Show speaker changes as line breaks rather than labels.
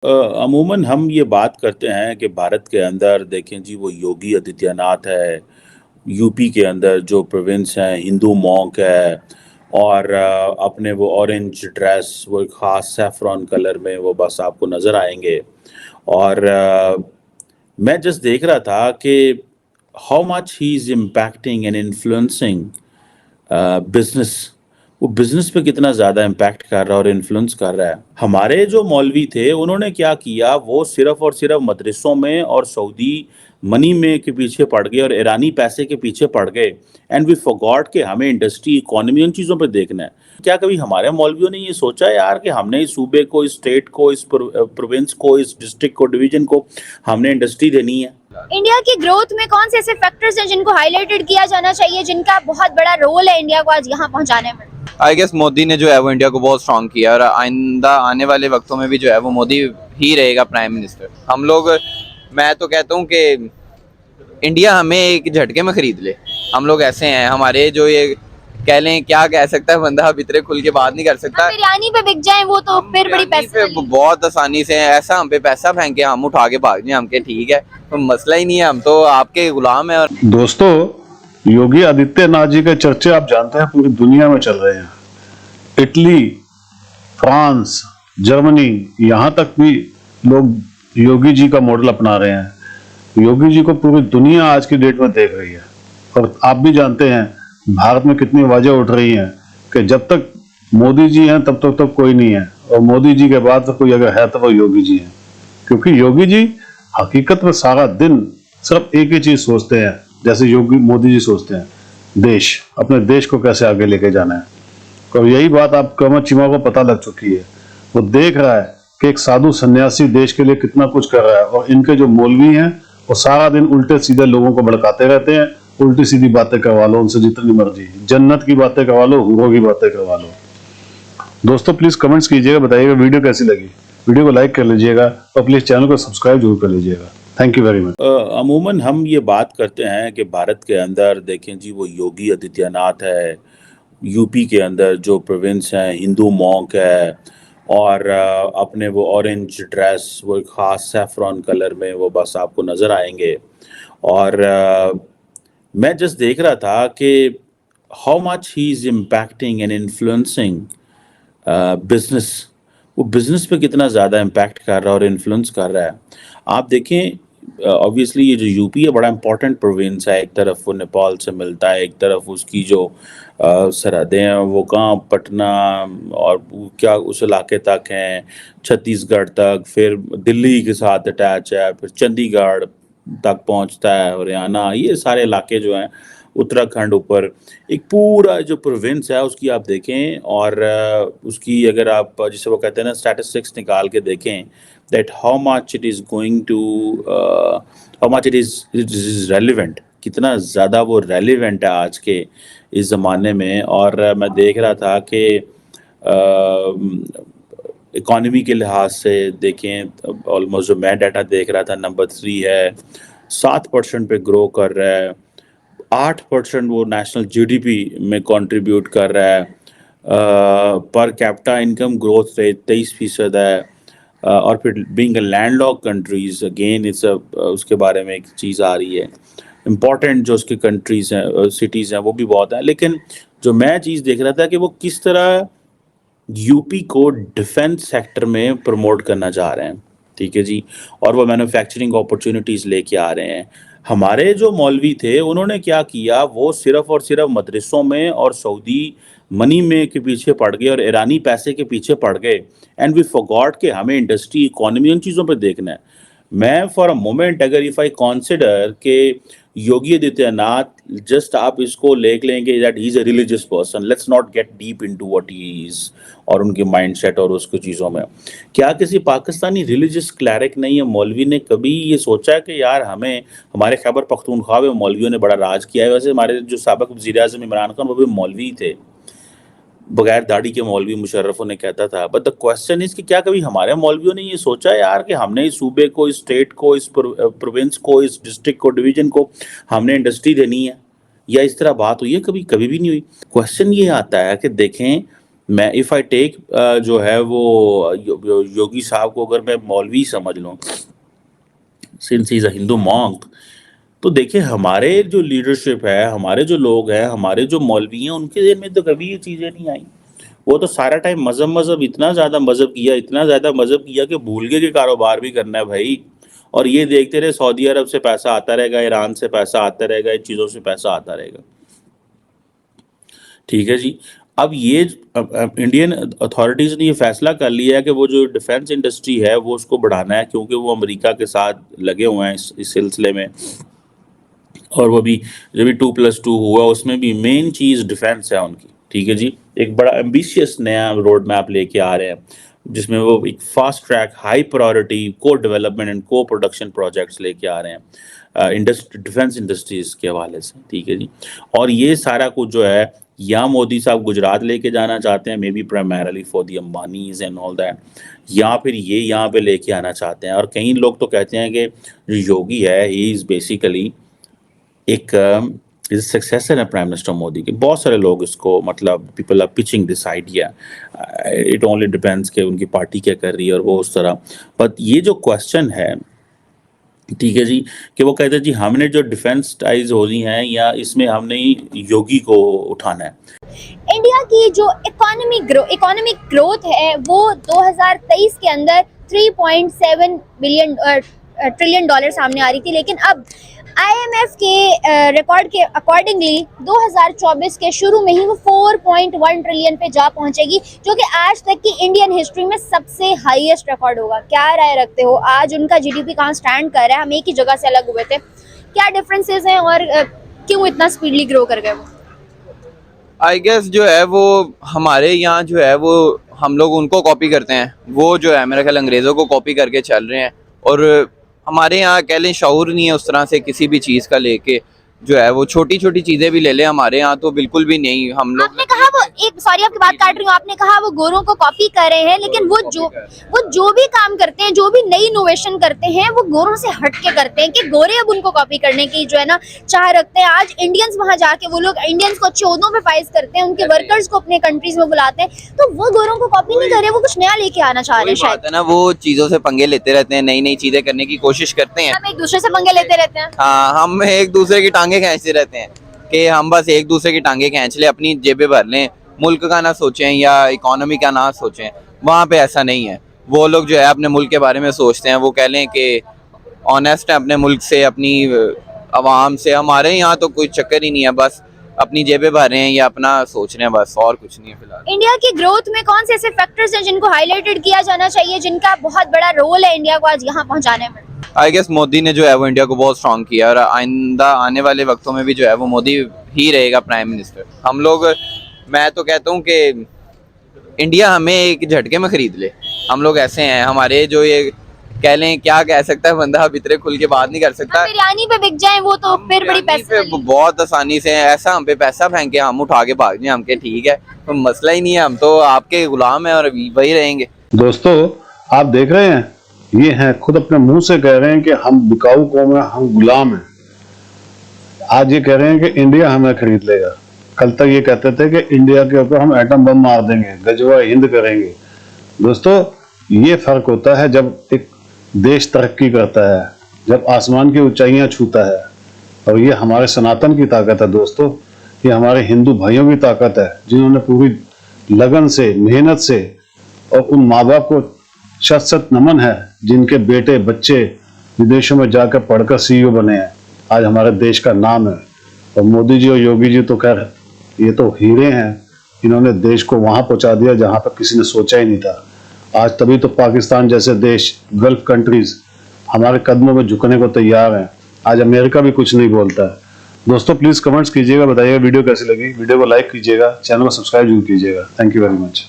अमूमन हम ये बात करते हैं कि भारत के अंदर देखें जी वो योगी आदित्यनाथ है, यूपी के अंदर जो प्रोविंस हैं हिंदू मॉन्क है और अपने वो ऑरेंज ड्रेस वो एक ख़ास सैफ़रॉन कलर में वो बस आपको नज़र आएँगे और मैं जस्ट देख रहा था कि how much he is impacting and influencing business वो बिज़नेस पे कितना ज़्यादा इम्पैक्ट कर रहा है और इन्फ्लुएंस कर रहा है। हमारे जो मौलवी थे उन्होंने क्या किया वो सिर्फ़ और सिर्फ़ मदरसों में और सऊदी मनी में के पीछे पड़ गए और ईरानी पैसे के पीछे पड़ गए एंड वी फॉरगॉट कि हमें इंडस्ट्री, इकोनॉमी उन चीज़ों पे देखना है। क्या कभी हमारे मौलवियों ने ये सोचा है यार कि हमने इस सूबे को, इस स्टेट को, इस प्रोविंस को, इस डिस्ट्रिक्ट को, डिवीज़न को हमने इंडस्ट्री देनी है?
इंडिया की ग्रोथ में कौन से ऐसे फैक्टर्स हैं जिनको हाईलाइटेड किया जाना चाहिए, जिनका बहुत बड़ा रोल है इंडिया को आज यहाँ पहुँचाने में?
आई गेस मोदी ने जो है वो इंडिया को बहुत स्ट्रांग किया और आइंदा आने वाले वक्तों में भी जो है वो मोदी ही रहेगा प्राइम मिनिस्टर। हम लोग, मैं तो कहता हूँ कि इंडिया हमें एक झटके में खरीद ले। हम लोग ऐसे हैं, हमारे जो ये कह लें, क्या कह सकता है बंदा, अब इतने खुल के बात नहीं कर सकता।
बिरयानी पे बिक जाए वो तो फिर बड़ी पैसे
पे बहुत आसानी से ऐसा हम पे पैसा फेंके हम उठा के भाग जाए, हमके ठीक है, तो मसला ही नहीं है, हम तो आपके गुलाम है। और
दोस्तों, योगी आदित्यनाथ जी के चर्चे आप जानते हैं पूरी दुनिया में चल रहे हैं। इटली, फ्रांस, जर्मनी, यहाँ तक भी लोग योगी जी का मॉडल अपना रहे हैं। योगी जी को पूरी दुनिया आज की डेट में देख रही है और आप भी जानते हैं भारत में कितनी आवाजें उठ रही हैं कि जब तक मोदी जी हैं तब तक कोई नहीं है, और मोदी जी के बाद तो कोई अगर है तो वो योगी जी हैं। क्योंकि योगी जी हकीकत में सारा दिन सिर्फ एक ही चीज सोचते हैं, जैसे योगी मोदी जी सोचते हैं, देश, अपने देश को कैसे आगे लेके जाना है। और यही बात आप कमर चिमा को पता लग चुकी है। वो देख रहा है कि एक साधु सन्यासी देश के लिए कितना कुछ कर रहा है, और इनके जो मौलवी हैं वो सारा दिन उल्टे सीधे लोगों को भड़काते रहते हैं। उल्टी सीधी बातें करवा लो उनसे जितनी मर्जी, जन्नत की बातें करवा लो, हुरों की बातें करवा लो। दोस्तों प्लीज कमेंट्स कीजिएगा, बताइएगा वीडियो कैसी लगी। वीडियो को लाइक कर लीजिएगा और प्लीज चैनल को सब्सक्राइब जरूर कर लीजिएगा। Thank you very much.
अमूमन हम ये बात करते हैं कि भारत के अंदर देखें जी वो योगी आदित्यनाथ है, यूपी के अंदर जो प्रोविंस हैं हिंदू मॉन्क है और अपने वो ऑरेंज ड्रेस वो एक ख़ास सैफ़रॉन कलर में वो बस आपको नज़र आएँगे और मैं जस्ट देख रहा था कि how much he is impacting and influencing business वो बिज़नेस पे कितना ज़्यादा इम्पैक्ट कर रहा है और इन्फ्लुएंस कर रहा है। आप देखें ऑब्वियसली ये जो यूपी है बड़ा इम्पोर्टेंट प्रोविंस है, एक तरफ वो नेपाल से मिलता है, एक तरफ उसकी जो सरहदें हैं वो कहाँ पटना और वो क्या उस इलाके तक हैं, छत्तीसगढ़ तक, फिर दिल्ली के साथ अटैच है, फिर चंडीगढ़ तक पहुँचता है, हरियाणा, ये सारे इलाके जो हैं, उत्तराखंड ऊपर, एक पूरा जो प्रोविंस है उसकी आप देखें और उसकी अगर आप जिसे वो कहते हैं ना स्टैटिस्टिक्स निकाल के देखें that how much it is going to how much it is relevant, कितना ज़्यादा वो रेलिवेंट है आज के इस ज़माने में। और मैं देख रहा था कि इकॉनमी के लिहाज से देखें ऑलमोस्ट जो मैं डाटा देख रहा था नंबर 3 है, 7% पे ग्रो कर रहा है, 8% वो नेशनल जीडीपी में कंट्रीब्यूट कर रहा है, per capita income growth rate 23% है और फिर being a landlock countries again it's उसके बारे में एक चीज़ आ रही है इम्पॉर्टेंट जो उसके कंट्रीज़ हैं सिटीज़ हैं वो भी बहुत हैं। लेकिन जो मैं चीज़ देख रहा था कि वो किस तरह यूपी को डिफेंस सेक्टर में प्रमोट करना चाह रहे हैं, ठीक है जी, और वो मैन्युफैक्चरिंग अपॉर्चुनिटीज़ लेके आ रहे हैं। हमारे जो मौलवी थे उन्होंने क्या किया वो सिर्फ़ और सिर्फ़ मदरसों में और सऊदी मनी में के पीछे पड़ गए और ईरानी पैसे के पीछे पड़ गए एंड वी फॉरगॉट कि हमें इंडस्ट्री, इकोनॉमी उन चीज़ों पे देखना है। मैं फॉर अ मोमेंट अगर इफ आई कंसीडर के योगी आदित्यनाथ जस्ट आप इसको लेके लेंगे that he is a religious person, let's not gate deep into what he is और उनके माइंडसेट और उसको चीज़ों में। क्या किसी पाकिस्तानी रिलीजियस क्लैरिक ने या मौलवी ने कभी ये सोचा है कि यार हमें हमारे खैबर पख्तूनख्वा में मौलवियों ने बड़ा राज किया है? वैसे हमारे जो साबिक वज़ीर-ए-आज़म इमरान खान वो भी मौलवी थे, बगैर दाढ़ी के मौलवी मुशर्रफ उन्हें कहता था। बट द क्वेश्चन इज़ कि क्या कभी हमारे मौलवियों ने ये सोचा यार कि हमने इस सूबे को, इस स्टेट को, इस प्रोविंस को, इस डिस्ट्रिक्ट को, डिवीज़न को हमने इंडस्ट्री देनी है? या इस तरह बात हुई है कभी? कभी भी नहीं हुई। क्वेश्चन ये आता है कि देखें मैं इफ़ आई टेक जो है वो योगी साहब को अगर मैं मौलवी समझ लूँ, since he is a Hindu monk, तो देखिए हमारे जो लीडरशिप है, हमारे जो लोग हैं, हमारे जो मौलवी हैं, उनके ज़हन में तो कभी ये चीज़ें नहीं आई। वो तो सारा टाइम मज़हब इतना ज़्यादा मज़हब किया कि भूल गए कि कारोबार भी करना है भाई। और ये देखते रहे सऊदी अरब से पैसा आता रहेगा, ईरान से पैसा आता रहेगा, इन चीज़ों से पैसा आता रहेगा। ठीक है जी। अब ये इंडियन अथॉरिटीज़ ने ये फैसला कर लिया है कि वो जो डिफेंस इंडस्ट्री है वो उसको बढ़ाना है, क्योंकि वो अमेरिका के साथ लगे हुए हैं इस सिलसिले में। और वो भी जो भी 2+2 हुआ उसमें भी मेन चीज़ डिफेंस है उनकी। ठीक है जी। एक बड़ा एम्बिशियस नया रोड मैप लेके आ रहे हैं, जिसमें वो एक फास्ट ट्रैक हाई प्रायोरिटी को डेवलपमेंट एंड को प्रोडक्शन प्रोजेक्ट्स लेके आ रहे हैं डिफेंस इंडस्ट्रीज़ के हवाले से। ठीक है जी। और ये सारा कुछ जो है, या मोदी साहब गुजरात लेके जाना चाहते हैं, may be primarily for the Ambanis and all that, या फिर ये यहाँ पे लेके आना चाहते हैं। और कई लोग तो कहते हैं कि जो योगी है ही इज़ बेसिकली एक सक्सेसर है प्राइम मिनिस्टर मोदी के। बहुत सारे लोग इसको मतलब people are pitching this idea, it only depends कि उनकी पार्टी क्या कर रही है और वो उस तरह। बट ये जो क्वेश्चन है, ठीक है जी, कि वो कहते हैं जी हमने जो डिफेंस टाइज हो रही हैं या इसमें हमने योगी को उठाना है।
इंडिया की जो इकोनॉमिक ग्रोथ है वो 2023 के अंदर 3.7 ट्रिलियन डॉलर सामने आ रही थी, लेकिन अब IMF के रिकॉर्ड के अकॉर्डिंगली 2024 के शुरू में ही वो 4.1 ट्रिलियन पे जा पहुंचेगी, जो कि आज तक की इंडियन हिस्ट्री में सबसे हाईएस्ट रिकॉर्ड होगा। क्या राय रखते हो, आज उनका GDP कहाँ स्टैंड कर रहा है? हम एक ही जगह से अलग हुए थे, क्या डिफरेंसेस हैं और क्यों इतना स्पीडली ग्रो कर गए वो?
आई गेस जो है वो हमारे यहाँ जो है वो हम लोग उनको कॉपी करते हैं, वो जो है मेरा ख्याल अंग्रेज़ों को कॉपी करके चल रहे हैं। और हमारे यहाँ कह लें शऊर नहीं है उस तरह से किसी भी चीज़ का लेके, जो है वो छोटी छोटी चीज़ें भी ले लें, हमारे यहाँ तो बिल्कुल भी नहीं। हम लोग
आपने कहा वो सॉरी आपकी बात काट रही हूँ, आपने कहा वो गोरों को कॉपी कर रहे हैं, लेकिन वो जो भी काम करते हैं, जो भी नई इनोवेशन करते हैं, वो गोरों से हट के करते हैं कि गोरे अब उनको कॉपी करने की जो है ना चाह रखते हैं। आज इंडियंस वहां जाके वो लोग इंडियंस को अच्छे ओहदों पे फाइज करते हैं, उनके वर्कर्स को अपने कंट्रीज में बुलाते हैं, तो वो गोरों को कॉपी नहीं कर रहे, वो कुछ नया लेके आना चाह रहे हैं शायद।
है ना, वो चीज़ों से पंगे लेते रहते हैं, नई नई चीज़ें करने की कोशिश करते हैं।
हम एक दूसरे से पंगे लेते रहते हैं।
हाँ, हम एक दूसरे की टांगे खींचते रहते हैं कि हम बस एक दूसरे की टांगे खींच ले, अपनी जेबें भर लें, मुल्क का ना सोचें या इकोनॉमी का ना सोचें। वहाँ पे ऐसा नहीं है। वो लोग जो है अपने मुल्क के बारे में सोचते हैं, वो कह लें कि ऑनेस्ट है अपने मुल्क से, अपनी आवाम से। हमारे यहाँ तो कोई चक्कर ही नहीं है, बस अपनी जेबें भर रहे हैं या अपना सोच रहे हैं, बस और कुछ नहीं है फिलहाल।
इंडिया की ग्रोथ में कौन से ऐसे फैक्टर्स हैं जिनको हाईलाइटेड किया जाना चाहिए, जिनका बहुत बड़ा रोल है इंडिया को आज यहाँ पहुँचाने में?
आई गेस मोदी ने जो है वो इंडिया को बहुत स्ट्रॉन्ग किया, और आइंदा आने वाले वक्तों में भी जो है वो मोदी ही रहेगा प्राइम मिनिस्टर। हम लोग, मैं तो कहता हूँ कि इंडिया हमें एक झटके में खरीद ले। हम लोग ऐसे हैं, हमारे जो ये कह लें, क्या कह सकता है बंदा, अब इतने खुल के बात नहीं कर सकता।
बिरयानी पे बिक जाए वो तो फिर बड़ी पैसे
बहुत आसानी से ऐसा हम पे पैसा फेंके, हम उठा के भाग जाए, हमके ठीक है, तो मसला ही नहीं है, हम तो आपके गुलाम हैं और वही रहेंगे।
दोस्तों आप देख रहे हैं, ये हैं खुद अपने मुंह से कह रहे हैं कि हम बिकाऊ कौम है, हम गुलाम हैं। आज ये कह रहे हैं कि इंडिया हमें खरीद लेगा। कल तक ये कहते थे कि इंडिया के ऊपर हम एटम बम मार देंगे, गजवा हिंद करेंगे। दोस्तों ये फर्क होता है जब एक देश तरक्की करता है, जब आसमान की ऊंचाइयां छूता है। और ये हमारे सनातन की ताकत है दोस्तों, ये हमारे हिंदू भाइयों की ताकत है, जिन्होंने पूरी लगन से, मेहनत से, और उन माँ बाप को शत शत नमन है जिनके बेटे बच्चे विदेशों में जाकर पढ़कर CEO बने हैं। आज हमारे देश का नाम है। और मोदी जी और योगी जी तो खैर ये तो हीरे हैं, इन्होंने देश को वहां पहुंचा दिया जहां पर किसी ने सोचा ही नहीं था। आज तभी तो पाकिस्तान जैसे देश, गल्फ कंट्रीज हमारे कदमों में झुकने को तैयार हैं। आज अमेरिका भी कुछ नहीं बोलता है। दोस्तों प्लीज कमेंट्स कीजिएगा, बताइएगा वीडियो कैसी लगी। वीडियो को लाइक कीजिएगा, चैनल को सब्सक्राइब जरूर कीजिएगा। Thank you very much.